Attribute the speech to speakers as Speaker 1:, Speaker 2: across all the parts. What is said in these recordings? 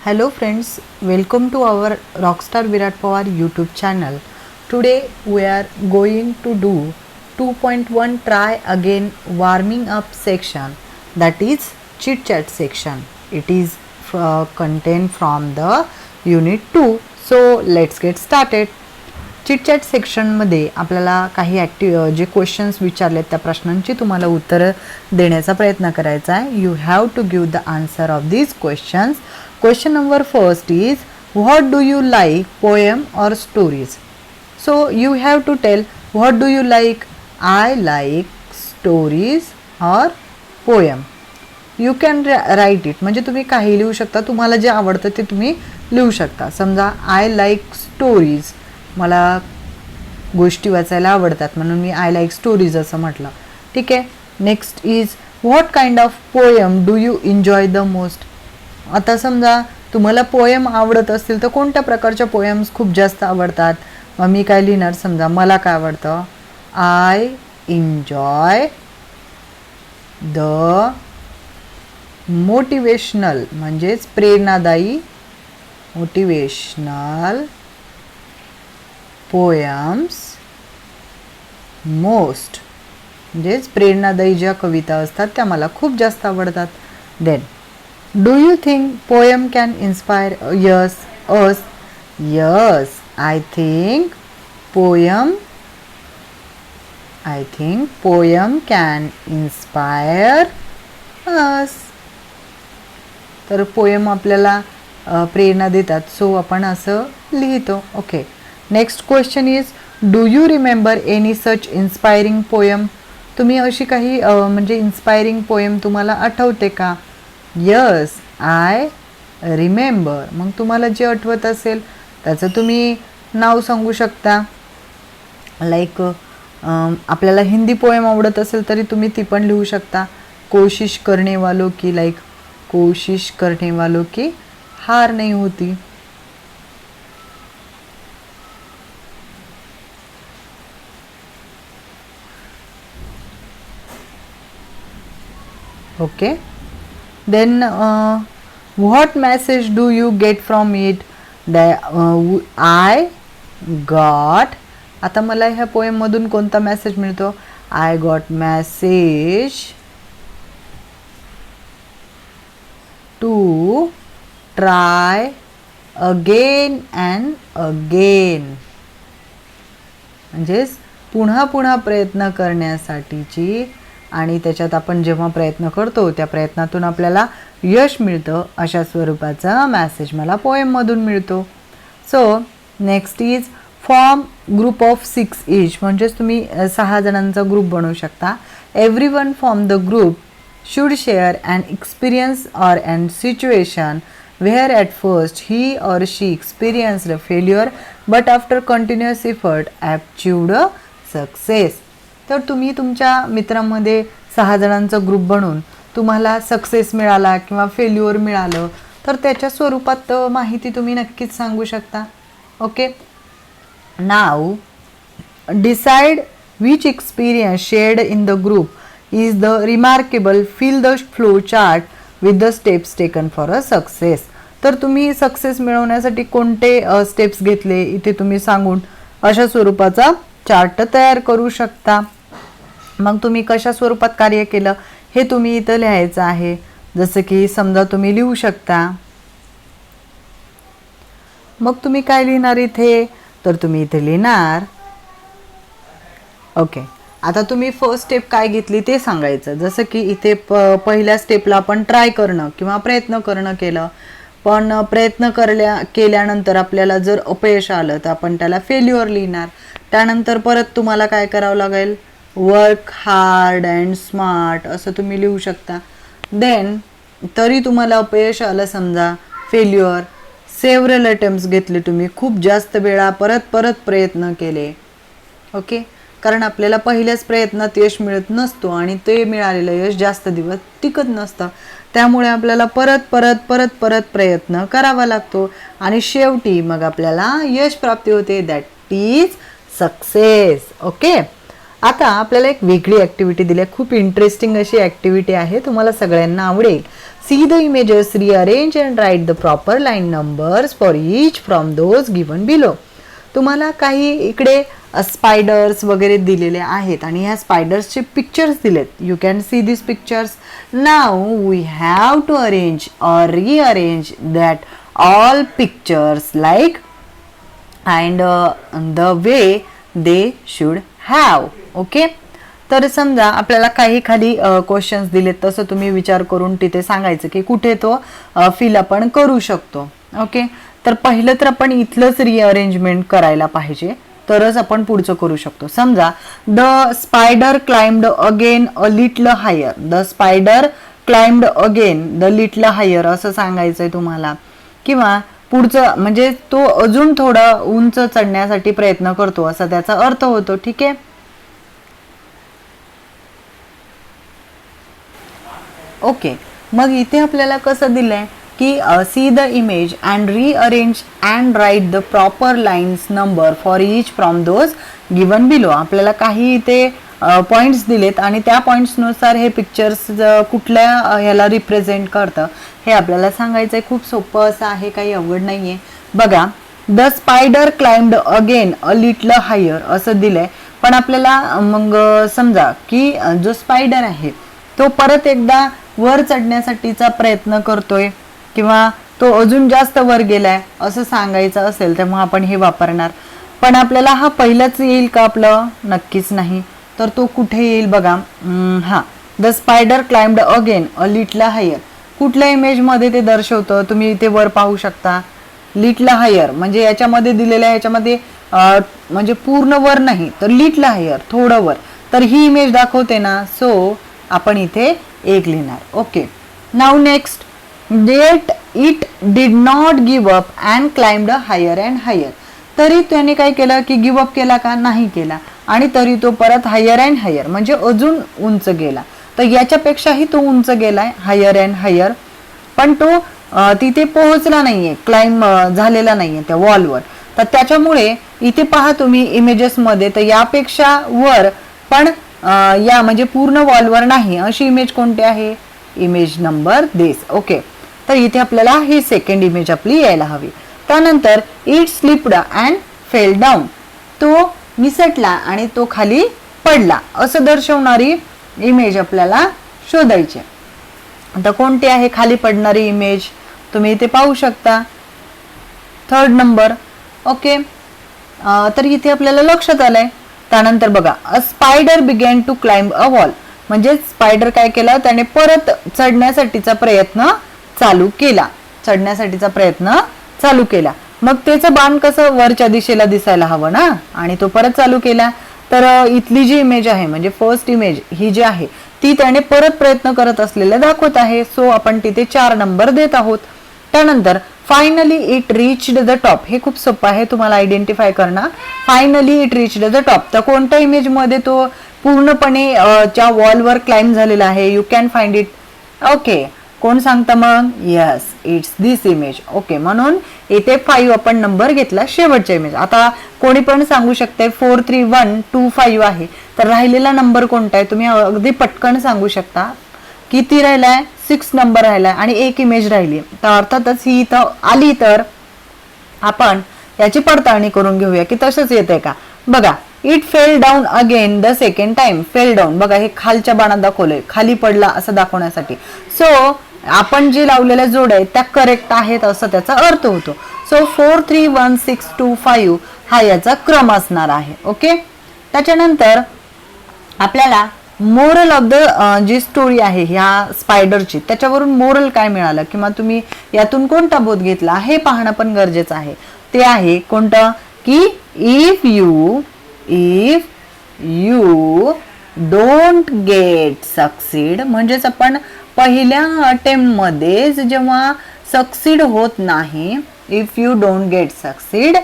Speaker 1: Hello friends, welcome to our Rockstar Virat Pawar YouTube channel. Today we are going to do 2.1 try again warming up section, that is chit chat section. It is content from the unit 2. So let's get started. Chit chat सेक्शनमध्ये आपल्याला काही जे questions विचारलेत त्या प्रश्नांची तुम्हाला उत्तरं देण्याचा प्रयत्न करायचा आहे. You have to give the answer of these questions. Question number first is what do you like poem और stories. So you have to tell what do you like. I like stories और poem. You can write it, म्हणजे तुम्ही काही लिहू शकता, तुम्हाला जे आवडतं ते तुम्ही लिहू शकता. समजा आय लाईक स्टोरीज, मला गोष्टी वाचायला आवडतात म्हणून मी आय लाईक स्टोरीज असं म्हटलं. ठीक आहे. Next is what kind of poem do you enjoy the most. आता समजा तुम्हाला पोएम आवडत असतील तर कोणत्या प्रकारच्या पोएम्स खूप जास्त आवडतात. मग मी काय लिहिणार, समजा मला काय आवडतं, आय एन्जॉय द मोटिवेशनल म्हणजेच प्रेरणादायी मोटिवेशनल पोएम्स मोस्ट, म्हणजेच प्रेरणादायी ज्या कविता असतात त्या मला खूप जास्त आवडतात. Then do you think poem can inspire yes us. Yes, I think poem can inspire us. तर पोएम आपल्याला प्रेरणा देतात, सो आपण असं लिहितो. Okay. Next question is do you remember any such inspiring poem. तुम्ही अशी काही म्हणजे इन्स्पायरिंग पोएम तुम्हाला आठवते का. Yes, I remember. मग तुम्हाला जे आठवत असेल त्याचं तुम्ही नाव सांगू शकता. लाईक आपल्याला हिंदी पोएम आवडत असेल तरी तुम्ही ती पण लिहू शकता. कोशिश करने वालों की, लाईक कोशिश करने वालों की हार नहीं होती. Okay, then what message do you get from it. I got. आता मला ह्या पोएम मधून कोणता मेसेज मिळतो. I got message to try again and again, म्हणजेच पुन्हा पुन्हा प्रयत्न करण्यासाठीची, आणि त्याच्यात आपण जेव्हा प्रयत्न करतो त्या प्रयत्नातून आपल्याला यश मिळतं अशा स्वरूपाचा मेसेज मला पोएममधून मिळतो. So next is form group of 6 each, म्हणजेच तुम्ही 6 जणांचा ग्रुप बनवू शकता. Everyone from the group should share an experience or an situation where at first he or she experienced a failure but after continuous effort achieved a success. तर तुम्ही तुमच्या मित्रांमध्ये 6 जणांचा ग्रुप बनवून तुम्हाला सक्सेस मिळाला किंवा फेल्युअर मिळालं तर त्याच्या स्वरूपात माहिती तुम्ही नक्कीच सांगू शकता. Okay. Now decide which experience shared in the group is the remarkable. Fill the flow chart with the steps taken for a success. तर तुम्ही सक्सेस मिळवण्यासाठी कोणते स्टेप्स घेतले इथे तुम्ही सांगून अशा स्वरूपाचा चार्ट तयार करू शकता. मग तुम्ही कशा स्वरूपात कार्य केलं हे तुम्ही इथं लिहायचं आहे. जसं की समजा तुम्ही लिहू शकता. मग तुम्ही काय लिहिणार इथे, तर तुम्ही इथे लिहिणार. ओके. आता तुम्ही फर्स्ट स्टेप काय घेतली ते सांगायचं. जसं की इथे पहिल्या स्टेपला आपण ट्राय करणं किंवा प्रयत्न करणं केलं, पण प्रयत्न केल्यानंतर आपल्याला जर अपयश आलं तर आपण त्याला फेल्युअर लिहिणार. त्यानंतर परत तुम्हाला काय करावं लागेल, वर्क हार्ड अँड स्मार्ट असं तुम्ही लिहू शकता. देन तरी तुम्हाला अपयश आलं, समजा फेल्युअर, सेव्हरल अटेम्प्ट्स घेतले तुम्ही, खूप जास्त वेळा परत प्रयत्न केले. ओके. कारण आपल्याला पहिल्याच प्रयत्नात यश मिळत नसतो आणि ते मिळालेलं यश जास्त दिवस टिकत नसतं. त्यामुळे आपल्याला परत प्रयत्न करावा लागतो आणि शेवटी मग आपल्याला यश प्राप्ती होते. That is success. ओके. आता आपल्याला एक वेगळी ॲक्टिव्हिटी दिली आहे, खूप इंटरेस्टिंग अशी ॲक्टिव्हिटी आहे, तुम्हाला सगळ्यांना आवडेल. See the images, rearrange and write the proper line numbers for each from those given below. तुम्हाला काही इकडे स्पायडर्स वगैरे दिलेले आहेत आणि ह्या स्पायडर्सचे पिक्चर्स दिलेत. You can see this pictures. Now we have to arrange or rearrange that all pictures like and the way they should have. Okay, तर समजा आपल्याला काही खाली क्वेश्चन्स दिलेत, तसं तुम्ही विचार करून तिथे सांगायचं की कुठे तो फिल आपण करू शकतो. ओके, तर पहिलं तर आपण इथलंच रिअरेंजमेंट करायला पाहिजे, तरच आपण पुढचं करू शकतो. समजा the spider climbed again a little higher. The spider climbed again the little higher असं सांगायचंय तुम्हाला. किंवा पुढचं म्हणजे तो अजून थोडा उंच चढण्यासाठी प्रयत्न करतो असा त्याचा अर्थ होतो. ठीक आहे. ओके, मग इथे आपल्याला कसं दिलंय की see the image and rearrange and write the proper lines number for each from those given below. आपल्याला काही इथे पॉइंट्स दिलेत आणि त्या पॉइंट्सनुसार हे पिक्चर्स कुठल्या ह्याला रिप्रेझेंट करतं हे आपल्याला सांगायचं आहे. खूप सोपं असं आहे, काही अवघड नाही आहे. बघा, the spider climbed again a little higher असं दिलंय, पण आपल्याला मग समजा की जो स्पायडर आहे तो परत एकदा वर चढण्यासाठीचा प्रयत्न करतोय किंवा तो अजून जास्त वर गेलाय असं सांगायचं असेल तेव्हा आपण हे वापरणार. पण आपल्याला हा पहिलाच येईल का आपलं? नक्कीच नाही. तर तो कुठे येईल बघा. हा, the spider climbed again a little higher कुठल्या इमेजमध्ये ते दर्शवतं तुम्ही इथे वर पाहू शकता. लिटल हायर म्हणजे याच्यामध्ये दिलेलं आहे, याच्यामध्ये म्हणजे पूर्ण वर नाही तर लिटल हायर थोडं वर, तर ही इमेज दाखवते ना. सो आपण इथे एक लिहिणार. Okay, now next, that it did not give up and climbed higher and higher. तरी त्याने काय केलं की गिव्ह अप केला का? नाही केला. आणि तरी तो परत हायर अँड हायर म्हणजे अजून उंच गेला. तर याच्यापेक्षाही तो उंच गेलाय, हायर अँड हायर, पण तो तिथे पोहोचला नाहीये, क्लाइम झालेला नाहीये त्या वॉलवर. तर त्याच्यामुळे इथे पहा तुम्ही इमेजेसमध्ये, तर यापेक्षा वर पण या म्हणजे पूर्ण वॉलवर नाही अशी इमेज कोणती आहे? इमेज नंबर दिस. ओके, तर इथे आपल्याला ही सेकंड इमेज आपली यायला हवी. त्यानंतर it slipped and fail down, तो निसटला आणि तो खाली पडला असं दर्शवणारी इमेज आपल्याला शोधायची. आता कोणती आहे खाली पडणारी इमेज? तुम्ही इथे पाहू शकता, थर्ड नंबर. ओके, तर इथे आपल्याला लक्षात आलंय. त्यानंतर बघा, a spider began to climb a wall म्हणजे स्पायडर काय केला? त्याने परत चढण्यासाठीचा प्रयत्न चालू केला. मग त्याचं बाण कसं वरच्या दिशेला दिसायला हवं ना, आणि तो परत चालू केला. तर इथली जी इमेज आहे म्हणजे फर्स्ट इमेज ही जी आहे ती त्याने परत प्रयत्न करत असलेला दाखवत आहे. सो आपण तिथे 4 नंबर देत आहोत. त्यानंतर finally it reached the top, हे खूप सोपं आहे तुम्हाला आयडेंटिफाय करणं. Finally it reached the top, तर कोणत्या इमेज मध्ये तो पूर्णपणे ज्या वॉलवर क्लाइम झालेला आहे? You can find it. Okay, कोण सांगतं मग? Yes, it's this image. Okay, म्हणून इथे 5 आपण नंबर घेतला शेवटच्या इमेज. आता कोणी पण सांगू शकते 4 3 1 2 5 आहे, तर राहिलेला नंबर कोणता आहे? तुम्ही अगदी पटकन सांगू शकता. किती राहिलाय? 6 नंबर राहिलाय आणि एक इमेज राहिली. तर अर्थातच ही इथं आली तर आपण याची पडताळणी करून घेऊया की तसंच येते का. बघा, it fail down again the second time. Fail down बघा, हे खालच्या बाणात दाखवलंय, खाली पडला असं दाखवण्यासाठी. सो आपण जे लावलेल्या जोड्या आहेत त्या करेक्ट आहेत असं त्याचा अर्थ होतो. सो 4 3 1 6 2 5 हा याचा क्रम असणार आहे. ओके, त्याच्यानंतर आपल्याला मोरल ऑफ द जी स्टोरी आहे ह्या स्पायडरची, त्याच्यावरून मोरल काय मिळालं किंवा तुम्ही यातून कोणता बोध घेतला हे पाहणं पण गरजेचं आहे. ते आहे कोणतं? की if you don't get succeed, म्हणजेच आपण पहिल्या अटेम्प्ट मध्येच जेव्हा सक्सीड होत नाही, if you don't get succeed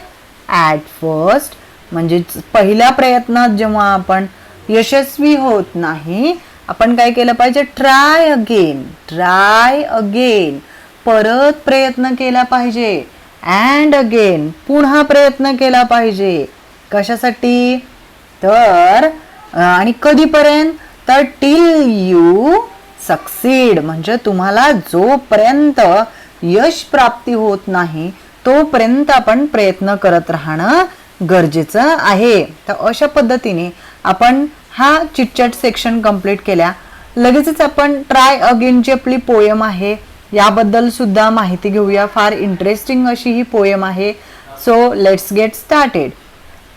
Speaker 1: at first म्हणजे पहिल्या प्रयत्नात जेव्हा आपण यशस्वी होत नाही, आपण काय केलं पाहिजे? ट्राय अगेन, परत प्रयत्न केला पाहिजे. अँड अगेन, पुन्हा प्रयत्न केला पाहिजे. कशासाठी? तर आणि कधीपर्यंत, तर टिल यू सक्सीड, म्हणजे तुम्हाला जोपर्यंत यश प्राप्ती होत नाही तोपर्यंत आपण प्रयत्न करत राहणं गरजेचं आहे. तर अशा पद्धतीने आपण हा चिटचॅट सेक्शन कंप्लीट केल्या. लगेचच आपण ट्राय अगेन जी आपली पोयम आहे याबद्दल सुद्धा माहिती घेऊया. फार इंटरेस्टिंग अशी ही पोयम आहे. So let's get started.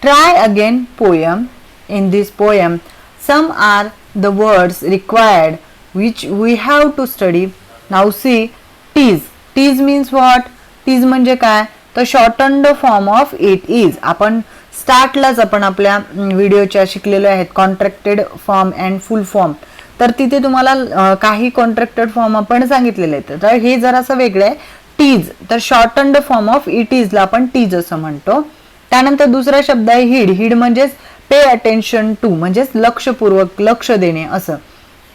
Speaker 1: Try again poem. In this poem, some are the words required which we have to study. Now see, tease. Tease means what? Tease म्हणजे काय, तर shortened form of it is. आपण स्टार्टलाच आपण आपल्या व्हिडिओच्या शिकलेलो आहेत contracted form and full form. तर तिथे तुम्हाला काही कॉन्ट्रॅक्टेड फॉर्म आपण सांगितलेले आहेत. तर हे जरासं वेगळं आहे. टीज, तर शॉर्टन्ड फॉर्म ऑफ इट इजला आपण टीज असं म्हणतो. त्यानंतर दुसरा शब्द आहे हिड. हिड म्हणजेच पे अटेन्शन टू, म्हणजेच लक्षपूर्वक, लक्ष देणे असं.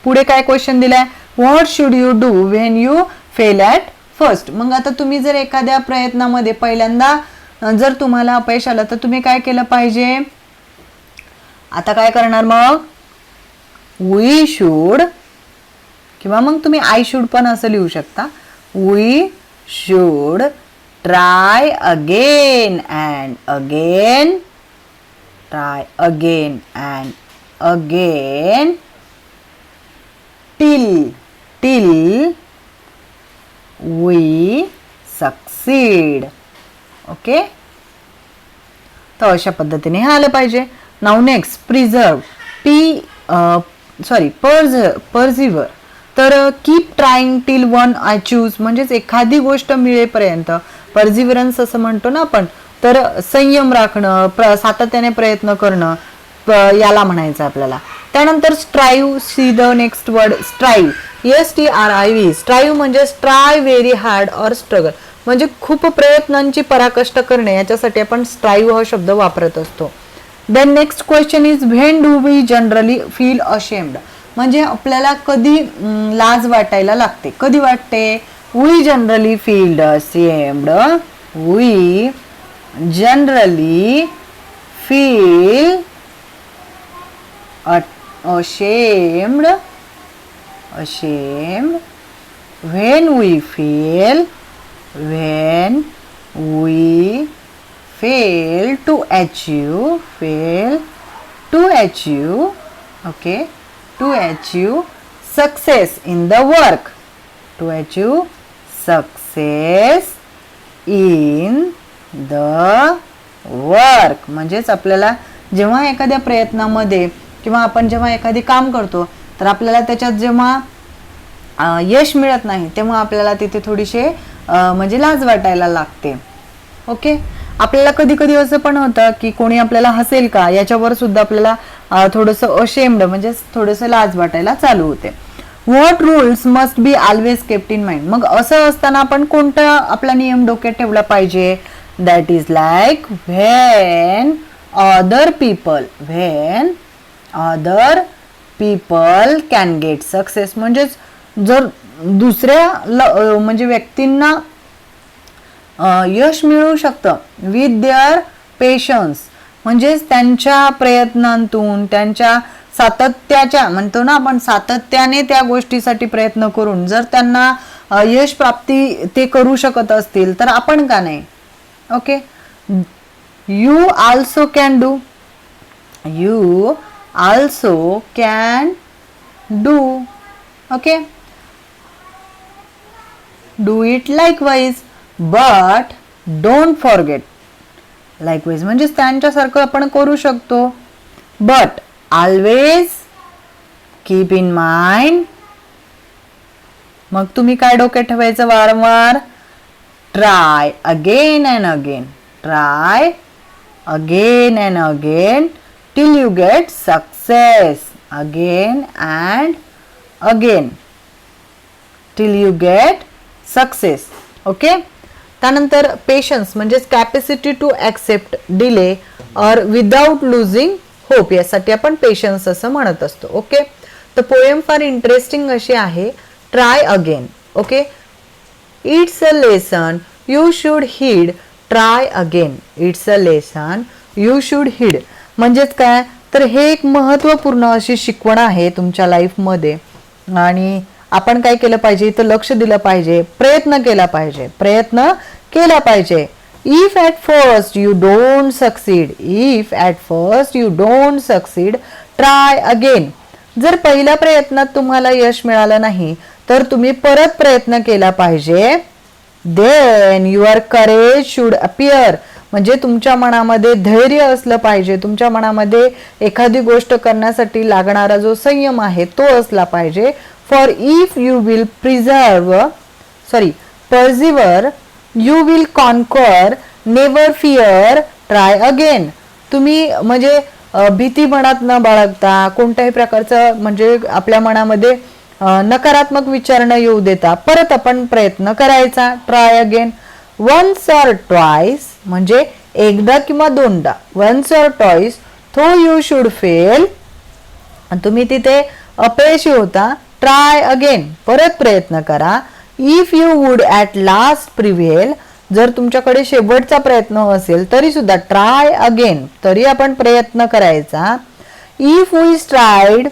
Speaker 1: पुढे काय क्वेश्चन दिलाय, what should you do when you fail at first. मग आता तुम्ही जर एखाद्या प्रयत्नामध्ये पहिल्यांदा जर तुम्हाला अपयश आलं तर तुम्ही काय केलं पाहिजे. आता काय करणार मग, वी शूड, किंवा मग तुम्ही आय शूड पण असं लिहू शकता. We should try again and again, try again and again till we succeed. Okay, तर अशा पद्धतीने हे आलं पाहिजे. Now next preserve. पर्झिव्हर, तर keep trying till one achieves, म्हणजेच एखादी गोष्ट मिळेपर्यंत, पर्झिव्हरन्स असं म्हणतो ना आपण. तर संयम राखणं, सातत्याने प्रयत्न करणं, याला म्हणायचं आपल्याला. त्यानंतर strive. See the next word strive. STRIV. Strive म्हणजे try very hard or struggle, म्हणजे खूप प्रयत्नांची पराकष्ट करणे, याच्यासाठी आपण स्ट्राईव्ह हा शब्द वापरत असतो. Then next question is when do we generally feel ashamed, म्हणजे आपल्याला कधी लाज वाटायला लागते, कधी वाटते. We generally feel ashamed. We generally feel ashamed when we fail to achieve success in the work. To achieve success in the work, म्हणजेच आपल्याला जेव्हा एखाद्या प्रयत्नामध्ये किंवा आपण जेव्हा एखादी काम करतो तर आपल्याला त्याच्यात जेव्हा यश मिळत नाही तेव्हा आपल्याला तिथे थोडीशी म्हणजे लाज वाटायला लागते. ओके, आपल्याला कधी कधी असं पण होतं की कोणी आपल्याला हसेल का याच्यावर सुद्धा आपल्याला थोडंसं अशेम्ड म्हणजे थोडंसं लाज वाटायला चालू होते. What rules must be always kept in mind. मग असं असताना आपण कोणता आपला नियम डोक्यात ठेवला पाहिजे. That is like when other people can get success, म्हणजेच जर दुसऱ्या म्हणजे व्यक्तींना यश मिळू शकतं विथ देअर पेशन्स, म्हणजेच त्यांच्या प्रयत्नांतून, त्यांच्या सातत्याच्या, म्हणतो ना आपण, सातत्याने त्या गोष्टीसाठी प्रयत्न करून जर त्यांना यश प्राप्ती ते करू शकत असतील तर आपण का नाही. Okay, you also can do. Okay, do it likewise, but don't forget. Likewise म्हणजे त्यांच्यासारखं आपण करू शकतो, but always keep in mind. मग तुम्ही काय डोक्यात ठेवायचं वारंवार, try again and again till you get success. Again and again till you get success. Okay, त्यानंतर पेशन्स म्हणजे कॅपॅसिटी टू ऍक्सेप्ट डिले और विदाउट लुझिंग होप, यासाठी आपण पेशन्स असं म्हणत असतो. ओके, तर पोएम फार इंटरेस्टिंग अशी आहे. Try again. Okay, it's a lesson you should heed. Try again, it's a lesson you should heed, म्हणजेच काय, तर तर हे एक महत्त्वपूर्ण अशी शिकवण आहे तुमच्या लाईफमध्ये आणि आपण काय केलं पाहिजे, इथं लक्ष दिलं पाहिजे, प्रयत्न केला पाहिजे, प्रयत्न केला पाहिजे. If at first you don't succeed, if at first you don't succeed, try again. जर पहिल्या प्रयत्नात तुम्हाला यश मिळालं नाही तर तुम्ही परत प्रयत्न केला पाहिजे. Then your courage should appear, म्हणजे तुमच्या मनामध्ये धैर्य असलं पाहिजे, तुमच्या मनामध्ये एखादी गोष्ट करण्यासाठी लागणारा जो संयम आहे तो असला पाहिजे. For if you will persevere you will conquer, never fear, try again. तुम्ही म्हणजे भीती मनात न बाळगता, कोणत्याही प्रकारचं म्हणजे आपल्या मनामध्ये नकारात्मक विचार न येऊ देता परत आपण प्रयत्न करायचा. Try again. Once or twice म्हणजे एकदा किंवा दोनदा. Once or twice though you should fail, तुम्ही तिथे अपयशी होता. ट्राय अगेन, परत प्रयत्न करा. If you would at last prevail, जर तुमच्याकडे शेवटचा प्रयत्न असेल तरी सुद्धा ट्राय अगेन, तरी आपण प्रयत्न करायचा. If we tried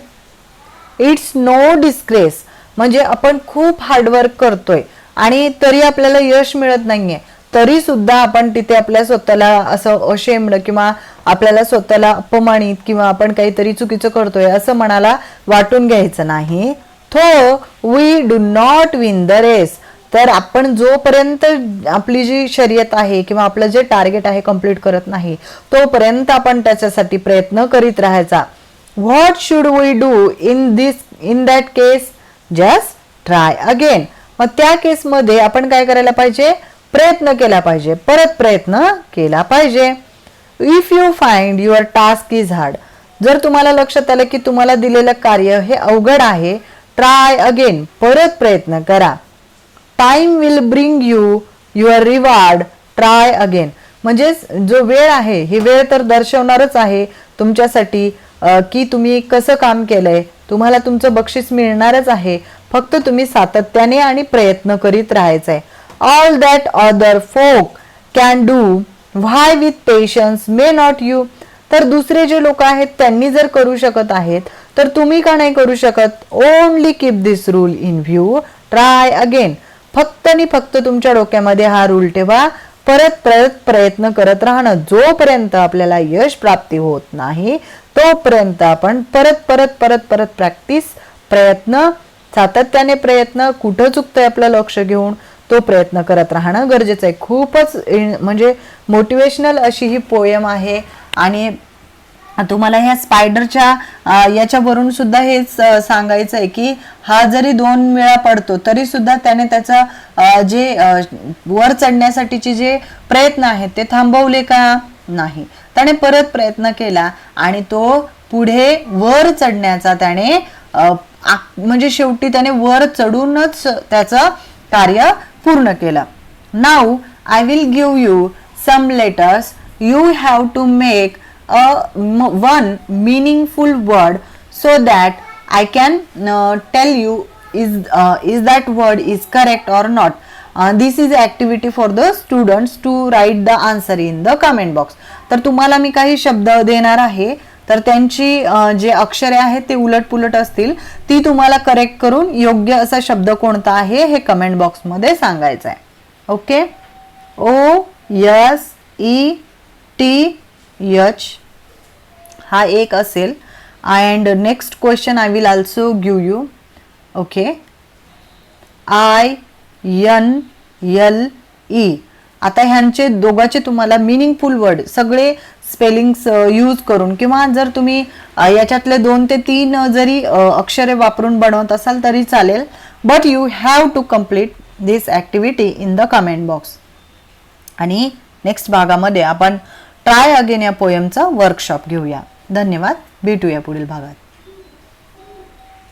Speaker 1: it's no disgrace, म्हणजे आपण खूप हार्डवर्क करतोय आणि तरी आपल्याला यश मिळत नाहीये तरी सुद्धा आपण तिथे आपल्या स्वतःला असं अशेम्ड किंवा आपल्याला स्वतःला अपमानित किंवा आपण काहीतरी चुकीचं करतोय असं मनाला वाटून घ्यायचं नाही. Though we do not win the race, तर आपण जोपर्यंत आपली जी शर्यत आहे किंवा आपलं जे टार्गेट आहे कम्प्लीट करत नाही तोपर्यंत आपण त्याच्यासाठी प्रयत्न करीत राहायचा. What should we do in that case, just try again. मग त्या केसमध्ये आपण काय करायला पाहिजे, प्रयत्न केला पाहिजे, परत प्रयत्न केला पाहिजे. If you find your task is hard, जर तुम्हाला लक्षात आलं की तुम्हाला दिलेलं कार्य हे अवघड आहे, ट्राय अगेन, परत प्रयत्न करा. Time will bring you your reward, try again. म्हणजे जो वेळ आहे ही वेळ तर दर्शवणारच आहे तुमच्यासाठी की तुम्ही कसं काम केलंय, तुम्हाला तुमचं बक्षीस मिळणारच आहे. फक्त तुम्ही सातत्याने आणि प्रयत्न करीत राहायचंय. All that other folk can do why with patience may not you, तर दुसरे जे लोक आहेत त्यांनी जर करू शकत आहेत तर तुम्ही का नाही करू शकत. Only keep this rule in view, try again. फक्त आणि फक्त तुमच्या डोक्यामध्ये हा रूल ठेवा, परत परत प्रयत्न करत राहणं. जोपर्यंत आपल्याला यश प्राप्ती होत नाही तोपर्यंत आपण परत परत परत परत प्रॅक्टिस, प्रयत्न, सातत्याने प्रयत्न, कुठं चुकतंय आपलं लक्ष घेऊन तो प्रयत्न करत राहणं गरजेचं आहे. खूपच म्हणजे मोटिवेशनल अशी ही पोयम आहे आणि तुम्हाला ह्या स्पायडरच्या याच्यावरून सुद्धा हेच सांगायचं आहे की हा जरी 2 वेळा पडतो तरी सुद्धा त्याने त्याचा जे वर चढण्यासाठीचे जे प्रयत्न आहेत ते थांबवले का नाही, त्याने परत प्रयत्न केला आणि तो पुढे वर चढण्याचा त्याने म्हणजे शेवटी त्याने वर चढूनच त्याचं कार्य पूर्ण केलं. Now I will give you some letters, you have to make one meaningful word so that I can tell you is that word is correct or not. This is activity for the students to write the answer in the comment box. तर तुम्हाला मी काही शब्द देणार आहे तर त्यांची जे अक्षरे आहेत ते उलटपुलट असतील, ती तुम्हाला करेक्ट करून योग्य असा शब्द कोणता आहे हे कमेंट बॉक्स मध्ये सांगायचं आहे. ओके. OSETH हा एक असेल and next question I will also give you. Okay. INLE. आता ह्यांचे दोघांचे तुम्हाला मिनिंगफुल वर्ड सगळे स्पेलिंग्स यूज करून किंवा जर तुम्ही याच्यातले 2 ते 3 जरी अक्षरे वापरून बनवत असाल तरी चालेल, but you have to complete this activity in the comment box. आणि नेक्स्ट भागामध्ये आपण ट्राय अगेन या पोयमचा वर्कशॉप घेऊया. धन्यवाद. भेटूया पुढील भागात.